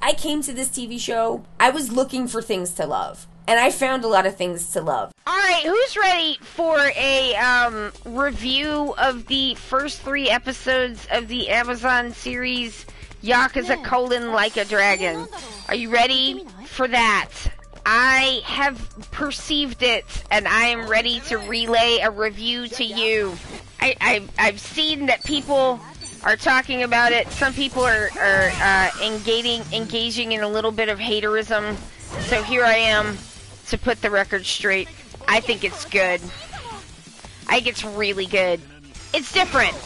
I came to this TV show, I was looking for things to love. And I found a lot of things to love. Alright, who's ready for a review of the first 3 episodes of the Amazon series Yakuza: Like a Dragon? Are you ready for that? I have perceived it, and I am ready to relay a review to you. I've seen that people are talking about it. Some people are engaging in a little bit of haterism. So here I am to put the record straight. I think it's good. I think it's really good. It's different.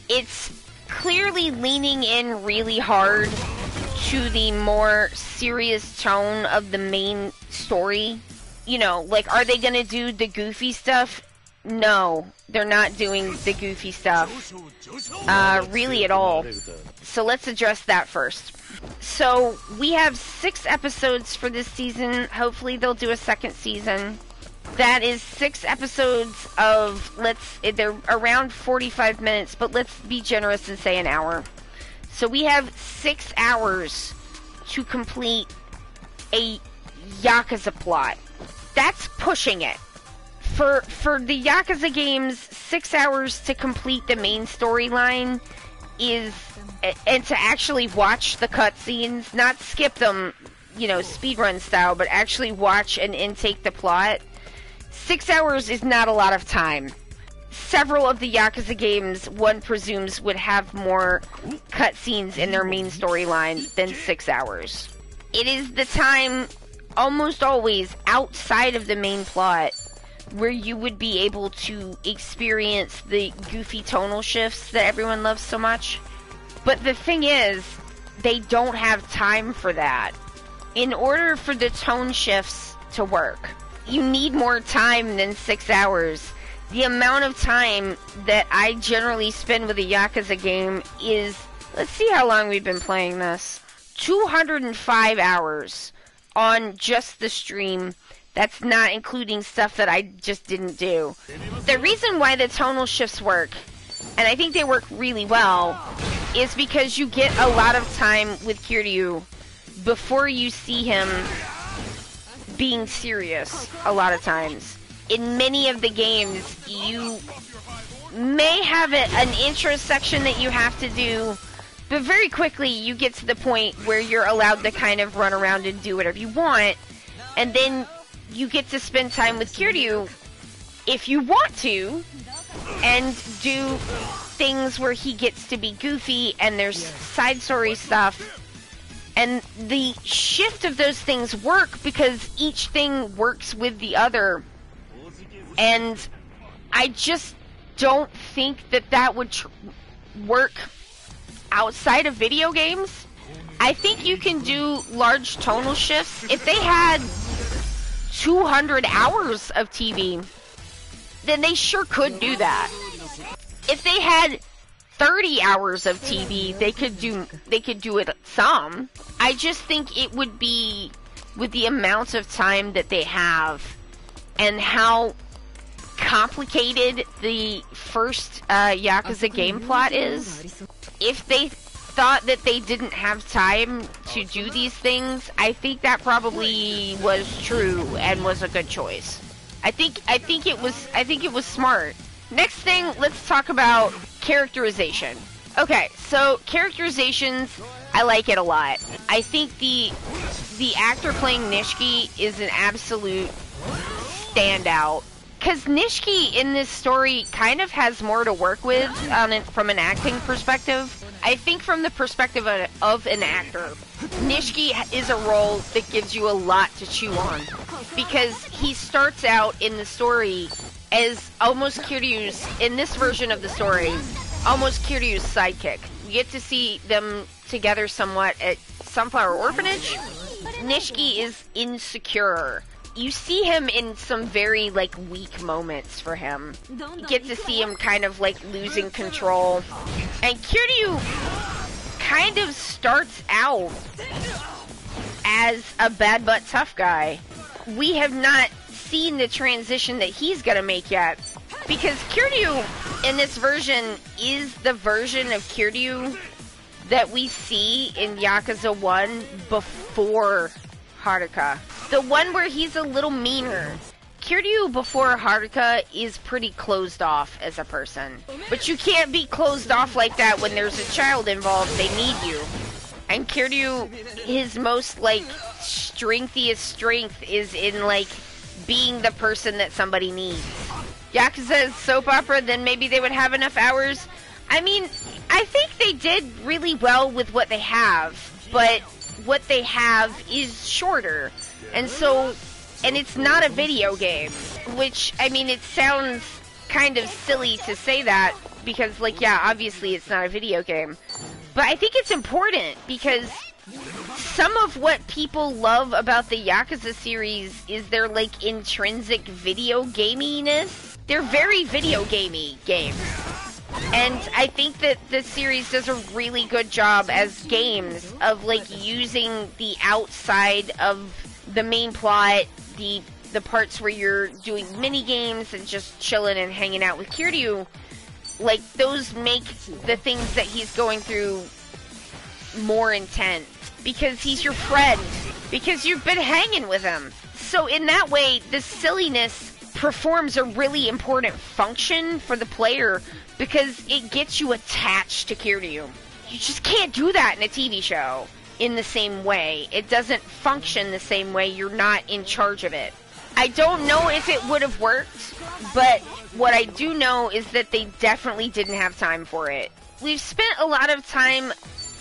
It's clearly leaning in really hard to the more serious tone of the main story. You know, like, are they gonna do the goofy stuff? No, they're not doing the goofy stuff. Really at all. So let's address that first. So, we have 6 episodes for this season. Hopefully they'll do a second season. That is 6 episodes of, they're around 45 minutes, but let's be generous and say an hour. So we have 6 hours to complete a Yakuza plot. That's pushing it. For the Yakuza games, 6 hours to complete the main storyline is, and to actually watch the cutscenes, not skip them, you know, speedrun style, but actually watch and intake the plot. 6 hours is not a lot of time. Several of the Yakuza games, one presumes, would have more cutscenes in their main storyline than 6 hours. It is the time, almost always, outside of the main plot, where you would be able to experience the goofy tonal shifts that everyone loves so much. But the thing is, they don't have time for that. In order for the tone shifts to work, you need more time than 6 hours. The amount of time that I generally spend with a Yakuza game is, let's see how long we've been playing this, 205 hours on just the stream. That's not including stuff that I just didn't do. The reason why the tonal shifts work, and I think they work really well, is because you get a lot of time with Kiryu before you see him being serious a lot of times. In many of the games, you may have an intro section that you have to do, but very quickly you get to the point where you're allowed to kind of run around and do whatever you want, and then you get to spend time with Kiryu if you want to, and do things where he gets to be goofy, and there's side story stuff. And the shift of those things work because each thing works with the other. And I just don't think that would work outside of video games. I think you can do large tonal shifts. If they had 200 hours of TV, then they sure could do that. If they had 30 hours of TV, they could do it some. I just think it would be, with the amount of time that they have and how complicated the first Yakuza game plot is, if they thought that they didn't have time to do these things, I think that probably was true and was a good choice. I think it was smart. Next thing, let's talk about characterization. Okay, so characterizations, I like it a lot. I think the actor playing Nishiki is an absolute standout. Because Nishiki in this story kind of has more to work with from an acting perspective. I think from the perspective of an actor, Nishiki is a role that gives you a lot to chew on. Because he starts out in the story as almost Kiryu's, in this version of the story, almost Kiryu's sidekick. You get to see them together somewhat at Sunflower Orphanage. Nishiki is insecure. You see him in some very, weak moments for him. You get to see him kind of, losing control. And Kiryu kind of starts out as a bad butt tough guy. We have not seen the transition that he's gonna make yet. Because Kiryu, in this version, is the version of Kiryu that we see in Yakuza 1 before Haruka. The one where he's a little meaner. Kiryu before Haruka is pretty closed off as a person. But you can't be closed off like that when there's a child involved. They need you. And Kiryu, his most, like, strengthiest strength is in, like, being the person that somebody needs. Yakuza's soap opera, then maybe they would have enough hours. I mean, I think they did really well with what they have, but what they have is shorter. And so, and it's not a video game, which, I mean, it sounds kind of silly to say that, because, like, yeah, obviously it's not a video game. But I think it's important, because some of what people love about the Yakuza series is their, like, intrinsic video gaminess. They're very video gamey games. And I think that this series does a really good job as games of, like, using the outside of the main plot, the parts where you're doing mini games and just chilling and hanging out with Kiryu. Like, those make the things that he's going through more intense. Because he's your friend. Because you've been hanging with him. So in that way, the silliness performs a really important function for the player, because it gets you attached to Kiryu. You just can't do that in a TV show in the same way. It doesn't function the same way. You're not in charge of it. I don't know if it would have worked, but what I do know is that they definitely didn't have time for it. We've spent a lot of time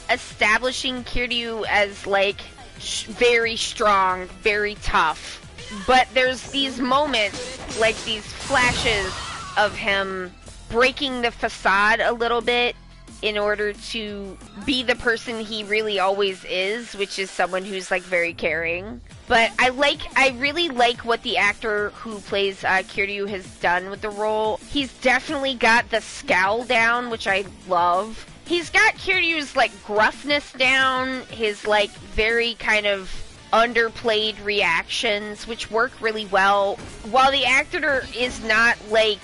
establishing Kiryu as, like, very strong, very tough. But there's these moments, like these flashes of him breaking the facade a little bit in order to be the person he really always is, which is someone who's, like, very caring. But I really like what the actor who plays Kiryu has done with the role. He's definitely got the scowl down, which I love. He's got Kiryu's, like, gruffness down, his, like, very kind of underplayed reactions, which work really well. While the actor is not, like,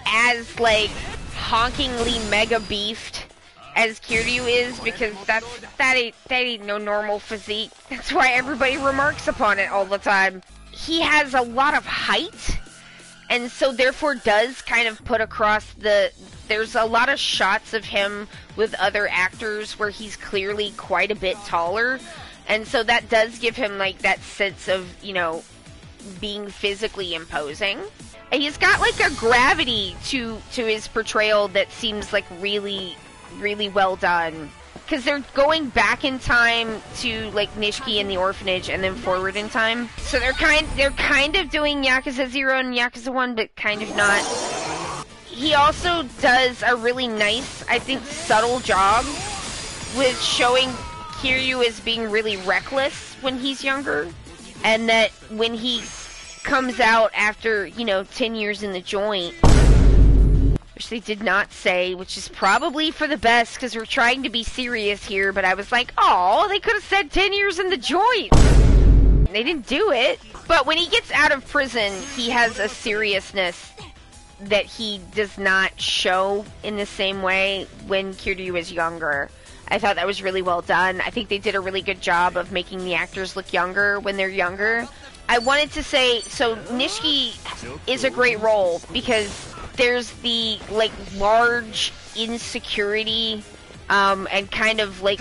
as, like, honkingly mega beefed as Kiryu is, because that ain't no normal physique. That's why everybody remarks upon it all the time. He has a lot of height, and so therefore does kind of put across there's a lot of shots of him with other actors where he's clearly quite a bit taller, and so that does give him, like, that sense of, you know, being physically imposing. And he's got, like, a gravity to his portrayal that seems, like, really, really well done. Because they're going back in time to, like, Nishiki in the orphanage and then forward in time. So they're kind of doing Yakuza 0 and Yakuza 1, but kind of not. He also does a really nice, I think, subtle job with showing Kiryu as being really reckless when he's younger. And that when he comes out after, you know, 10 years in the joint, which they did not say, which is probably for the best, because we're trying to be serious here, but I was like, oh, they could have said 10 years in the joint. They didn't do it. But when he gets out of prison, he has a seriousness that he does not show in the same way when Kiryu is younger. I thought that was really well done. I think they did a really good job of making the actors look younger when they're younger. I wanted to say, so Nishiki is a great role because there's the, like, large insecurity and kind of, like,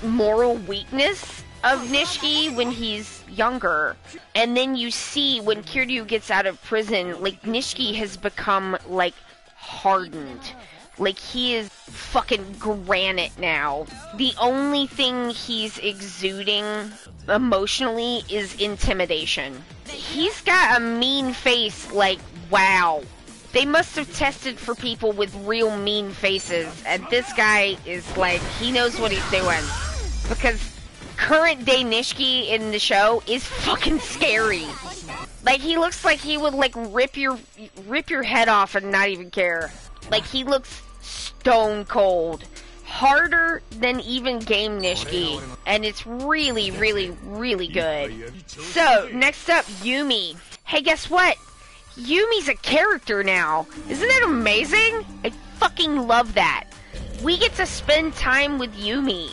moral weakness of Nishiki when he's younger. And then you see when Kiryu gets out of prison, like, Nishiki has become, like, hardened. Like, he is fucking granite now. The only thing he's exuding emotionally is intimidation. He's got a mean face, like, wow. They must have tested for people with real mean faces, and this guy is like, he knows what he's doing. Because current day Nishiki in the show is fucking scary. Like, he looks like he would, like, rip your head off and not even care. Like, he looks stone cold. Harder than even game Nishiki. And it's really, really, really good. So, next up, Yumi. Hey, guess what? Yumi's a character now. Isn't that amazing? I fucking love that. we get to spend time with Yumi.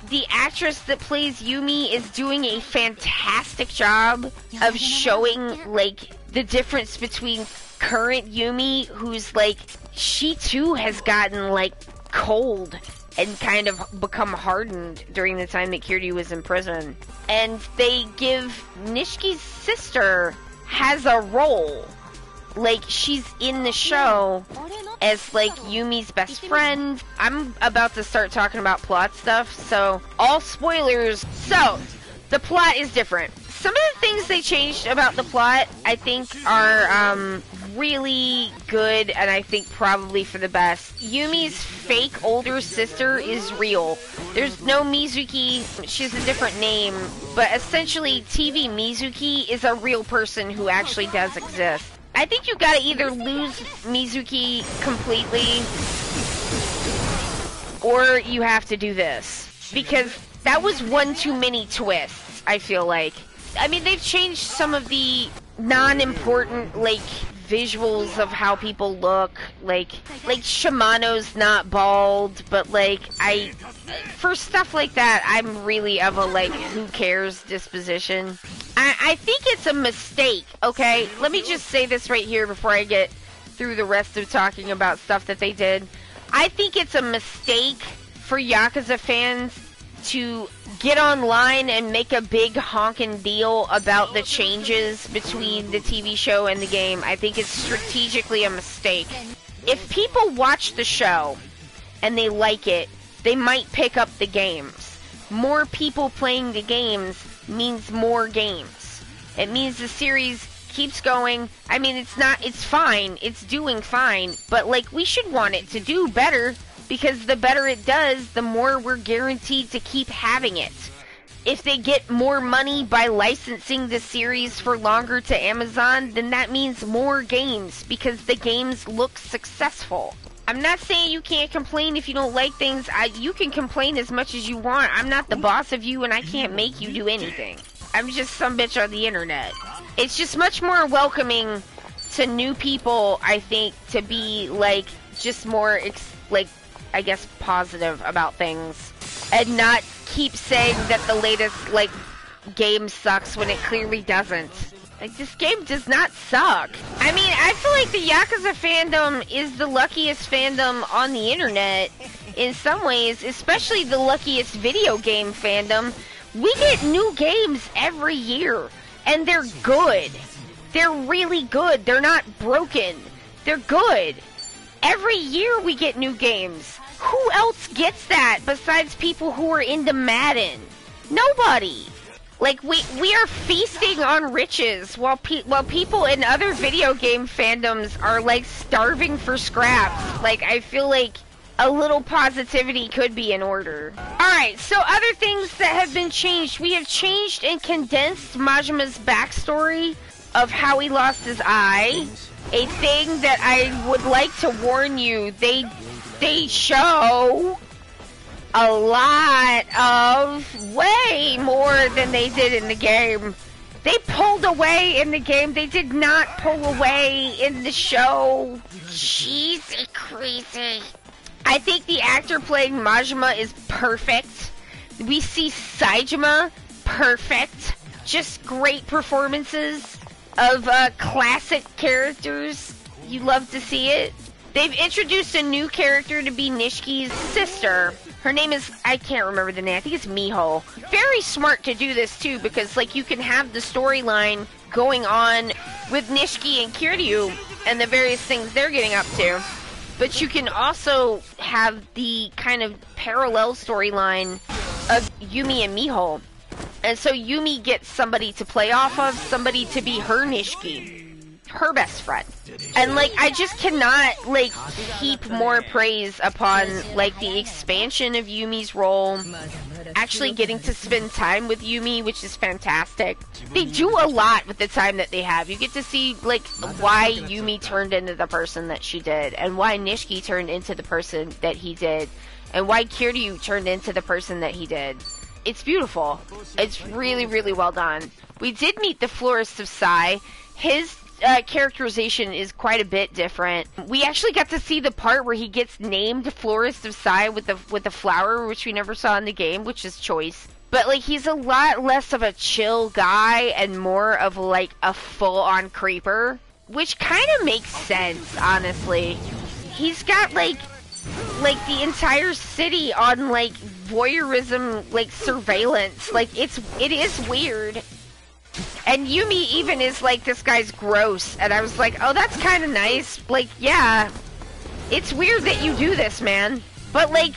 The actress that plays Yumi is doing a fantastic job of showing, like, the difference between current Yumi, who's, like, she too has gotten, like, cold and kind of become hardened during the time that Kiryu was in prison. And they give Nishiki's sister has a role. Like, she's in the show as, like, Yumi's best friend. I'm about to start talking about plot stuff, so all spoilers. So, the plot is different. Some of the things they changed about the plot, I think, are really good, and I think probably for the best. Yumi's fake older sister is real. There's no Mizuki, she has a different name, but essentially TV Mizuki is a real person who actually does exist. I think you gotta either lose Mizuki completely, or you have to do this. Because that was one too many twists, I feel like. I mean, they've changed some of the non-important, like, visuals of how people look. Like Shimano's not bald, but, like, for stuff like that, I'm really of a, like, who cares disposition. I think it's a mistake, okay? Let me just say this right here before I get through the rest of talking about stuff that they did. I think it's a mistake for Yakuza fans to get online and make a big honkin' deal about the changes between the TV show and the game. I think it's strategically a mistake. If people watch the show and they like it, they might pick up the games. More people playing the games means more games. It means the series keeps going. I mean, it's fine. It's doing fine. But, like, we should want it to do better, because the better it does, the more we're guaranteed to keep having it. If they get more money by licensing the series for longer to Amazon, then that means more games, because the games look successful. I'm not saying you can't complain if you don't like things. You can complain as much as you want. I'm not the boss of you, and I can't make you do anything. I'm just some bitch on the internet. It's just much more welcoming to new people, I think, to be, like, just more, I guess, positive about things. And not keep saying that the latest, like, game sucks when it clearly doesn't. Like, this game does not suck. I mean, I feel like the Yakuza fandom is the luckiest fandom on the internet in some ways, especially the luckiest video game fandom. We get new games every year, and they're good. They're really good. They're not broken. They're good. Every year we get new games. Who else gets that besides people who are into Madden? Nobody. Like, we are feasting on riches while people in other video game fandoms are, like, starving for scraps. Like, I feel like a little positivity could be in order. Alright, so other things that have been changed. We have changed and condensed Majima's backstory of how he lost his eye. A thing that I would like to warn you, they show a lot of, way more than they did in the game. They pulled away in the game. They did not pull away in the show. Jeez, crazy. I think the actor playing Majima is perfect. We see Saejima, perfect. Just great performances of classic characters. You love to see it. They've introduced a new character to be Nishiki's sister. Her name is, I can't remember the name, I think it's Miho. Very smart to do this too, because, like, you can have the storyline going on with Nishiki and Kiryu and the various things they're getting up to. But you can also have the kind of parallel storyline of Yumi and Miho. And so Yumi gets somebody to play off of, somebody to be her Nishiki, her best friend. And, like, I just cannot, like, heap more praise upon, like, the expansion of Yumi's role, actually getting to spend time with Yumi, which is fantastic. They do a lot with the time that they have. You get to see, like, why Yumi turned into the person that she did, and why Nishiki turned into the person that he did, and why Kiryu turned into the person that he did. It's beautiful. It's really, really well done. We did meet the Florist of Sai. His characterization is quite a bit different. We actually got to see the part where he gets named Florist of Sai with the flower, which we never saw in the game, which is choice. But, like, he's a lot less of a chill guy and more of, like, a full-on creeper, which kind of makes sense, honestly. He's got, like the entire city on, like, voyeurism, like, surveillance. Like, it is weird. And Yumi even is like, this guy's gross. And I was like, oh, that's kind of nice. Like, yeah, it's weird that you do this, man. But, like,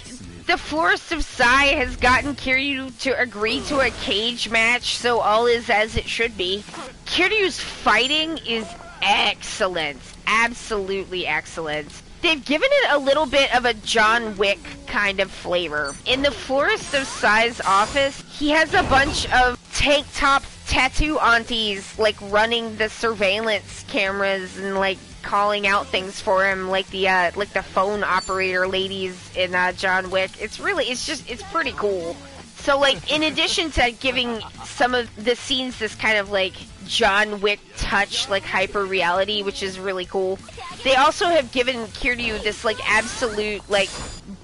the Florist of Sai has gotten Kiryu to agree to a cage match, so all is as it should be. Kiryu's fighting is excellent. Absolutely excellent. They've given it a little bit of a John Wick kind of flavor. In the Florist of Sai's office, he has a bunch of tank top tattoo aunties, like, running the surveillance cameras and, like, calling out things for him, like the phone operator ladies in John Wick. It's pretty cool. So, like, in addition to giving some of the scenes this kind of, like, John Wick touch, like, hyper reality, which is really cool, they also have given Kiryu this, like, absolute, like,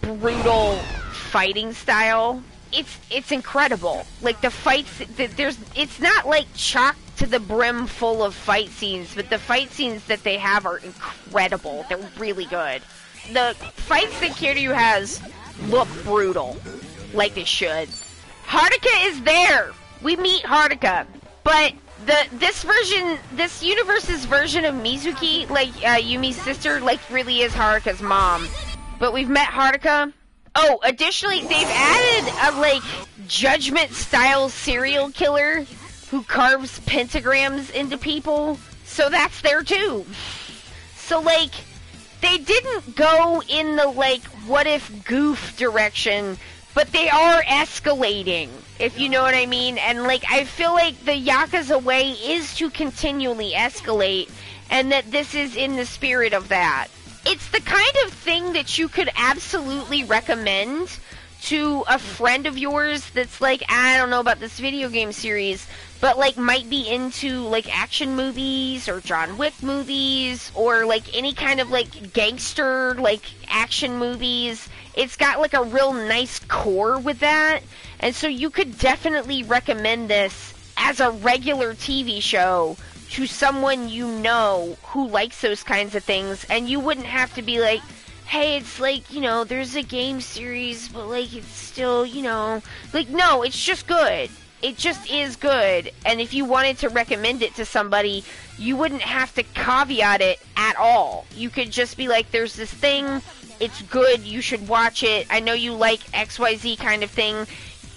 brutal fighting style. It's incredible. Like, the fights, it's not, like, chock to the brim full of fight scenes, but the fight scenes that they have are incredible. They're really good. The fights that Kiryu has look brutal, like they should. Haruka is there! We meet Haruka, but this universe's version of Mizuki, like, Yumi's sister, like, really is Haruka's mom. But we've met Haruka. Oh, additionally, they've added a, like, Judgment-style serial killer who carves pentagrams into people, so that's there too. So, like, they didn't go in the, like, what-if goof direction, but they are escalating, if you know what I mean. And, like, I feel like the Yakuza way is to continually escalate, and that this is in the spirit of that. It's the kind of thing that you could absolutely recommend to a friend of yours that's like, I don't know about this video game series, but, like, might be into, like, action movies or John Wick movies or, like, any kind of, like, gangster, like, action movies. It's got, like, a real nice core with that, and so you could definitely recommend this as a regular TV show to someone you know who likes those kinds of things, and you wouldn't have to be like, hey, it's like, you know, there's a game series, but, like, it's still, you know, like, no, it's just good. It just is good, and if you wanted to recommend it to somebody, you wouldn't have to caveat it at all. You could just be like, there's this thing, it's good, you should watch it, I know you like XYZ kind of thing,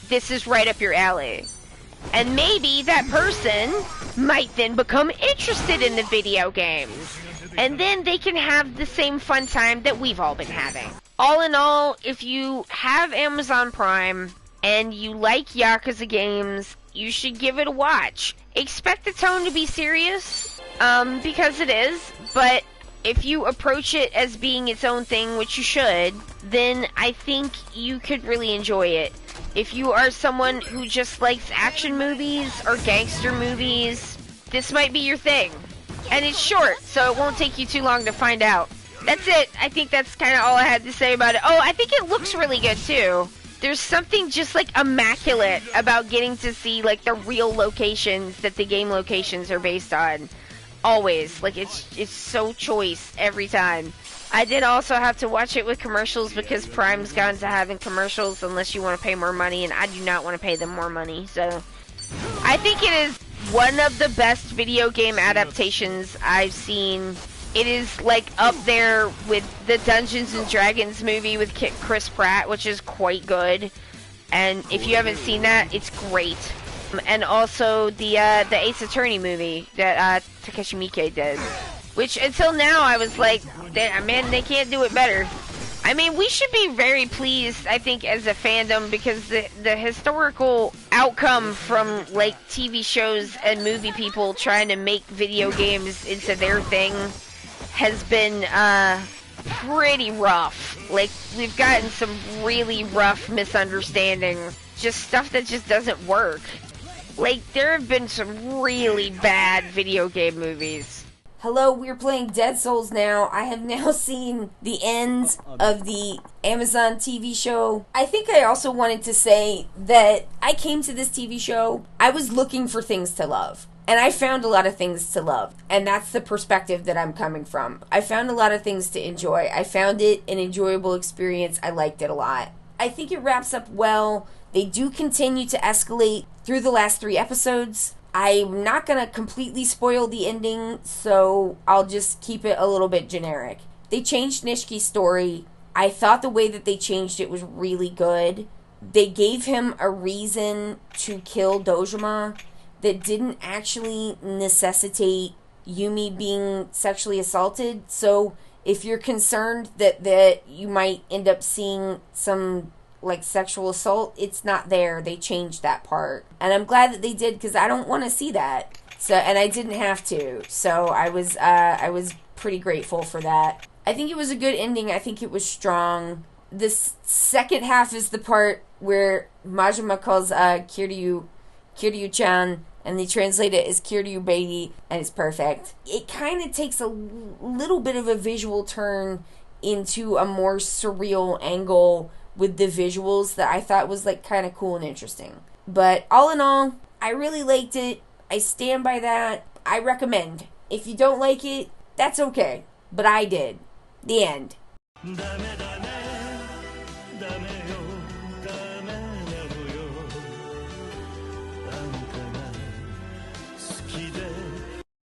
this is right up your alley. And maybe that person might then become interested in the video games. And then they can have the same fun time that we've all been having. All in all, if you have Amazon Prime and you like Yakuza games, you should give it a watch. Expect the tone to be serious, because it is, but if you approach it as being its own thing, which you should, then I think you could really enjoy it. If you are someone who just likes action movies or gangster movies, this might be your thing. And it's short, so it won't take you too long to find out. That's it. I think that's kind of all I had to say about it. Oh, I think it looks really good, too. There's something just, like, immaculate about getting to see, like, the real locations that the game locations are based on. Always. Like, it's so choice every time. I did also have to watch it with commercials because Prime's gone to having commercials unless you want to pay more money, and I do not want to pay them more money, so I think it is one of the best video game adaptations I've seen. It is, like, up there with the Dungeons and Dragons movie with Chris Pratt, which is quite good, and if you haven't seen that, it's great. And also the Ace Attorney movie that Takeshi Miike did, which until now I was like, man, they can't do it better. I mean, we should be very pleased, I think, as a fandom, because the historical outcome from, like, TV shows and movie people trying to make video games into their thing has been pretty rough. Like, we've gotten some really rough misunderstandings, just stuff that just doesn't work. Like, there have been some really bad video game movies. hello, we're playing Dead Souls now. I have now seen the end of the Amazon TV show. I think I also wanted to say that I came to this TV show, I was looking for things to love. And I found a lot of things to love. And that's the perspective that I'm coming from. I found a lot of things to enjoy. I found it an enjoyable experience. I liked it a lot. I think it wraps up well. They do continue to escalate through the last 3 episodes. I'm not going to completely spoil the ending, so I'll just keep it a little bit generic. They changed Nishki's story. I thought the way that they changed it was really good. They gave him a reason to kill Dojima that didn't actually necessitate Yumi being sexually assaulted. So if you're concerned that you might end up seeing some like sexual assault, it's not there. They changed that part. And I'm glad that they did, because I don't want to see that. So, and I didn't have to. So I was pretty grateful for that. I think it was a good ending. I think it was strong. This second half is the part where Majima calls Kiryu-chan, and they translate it as Kiryu baby, and it's perfect. It kind of takes a little bit of a visual turn into a more surreal angle with the visuals that I thought was like kind of cool and interesting. But all in all, I really liked it. I stand by that. I recommend. If you don't like it, that's okay. But I did. The end.